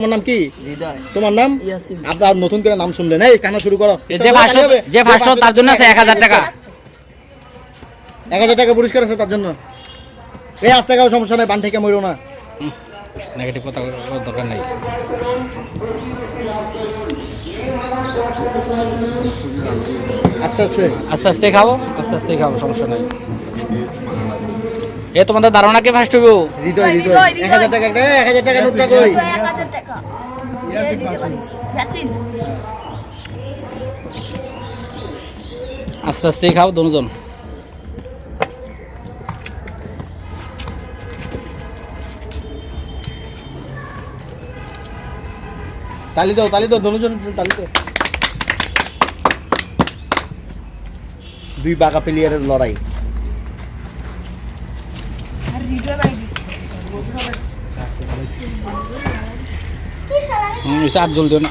তোমার নাম কি? হৃদয়। তোমার নাম? ইয়াসিন। আপনার নতুন করে নাম শুনলেন, এই কান্না শুরু করো। যে ফার্স্ট তার জন্য আছে 1000 টাকা। 1000 টাকা পুরস্কার আছে তার জন্য। এই আস্তে গাও, সমস্যা নাই, বান থেকে মরো না। নেগেটিভ কথা দরকার নাই। আস্তে আস্তে আস্তে আস্তে খাও, আস্তে আস্তে খাও, সমস্যা নাই। এ তোমাদের ধারণা কে ফার্স্ট হইব? হৃদয়, হৃদয়। 1000 টাকা, 1000 টাকা নোটটা কই? আস্তে আস্তে খাও দুজন। তালি দাও দুজন তালি দাও। দুই বাঘা প্লেয়ারের লড়াই। আর জলদি না।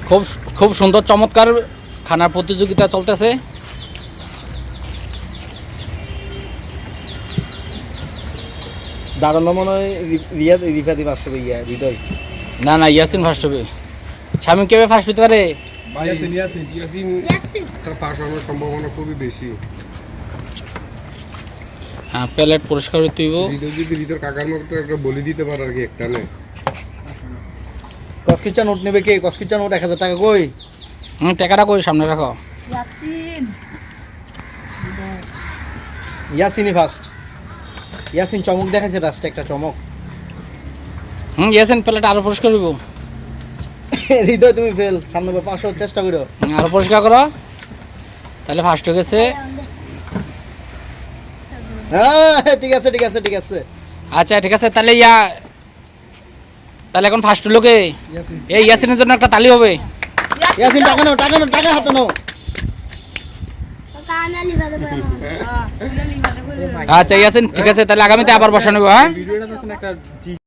খুব খুব সুন্দর চমৎকার খানার প্রতিযোগিতা চলতেছে। দাঁড়ানো মনে হয় রিফাদি ফার্স্ট হবে, হৃদয়। না না, ইয়াসিন ফার্স্ট হবে। শামিম কে ফার্স্ট হতে পারে? ইয়াসিন তার পাস হওয়ার সম্ভাবনা খুবই বেশি। হ্যাঁ, প্লেট পুরস্কার তুইব। হৃদয় কাকার মতো একটা বলি দিতে পারে আর কি, একটা নে। কসকিচা নোট নেবে কে? কসকিচা নোট 1000 টাকা কই? টাকাটা কই সামনে রাখো। ইয়াসিনই ফার্স্ট। ইয়াসিন চমক দেখাইছে, লাস্টে একটা চমক। ইয়াসিন প্লেট আরো পুরস্কার দিব। হৃদয় তুমি ফেল, সামনে 500 চেষ্টা করো। আরো পুরস্কার করো, তাহলে ফার্স্ট হয়ে গেছে। হ্যাঁ ঠিক আছে ঠিক আছে ঠিক আছে। আচ্ছা ঠিক আছে, তাহলে তাহলে এখন ফার্স্ট লোকে এই ইয়াসিনের জন্য একটা তালি হবে। ইয়াসিন টাকা নাও, টাকা নাও, টাকা হাতে নাও। আচ্ছা ইয়াসিন ঠিক আছে, তাহলে আগামীতে আবার বসানো হবে। হ্যাঁ।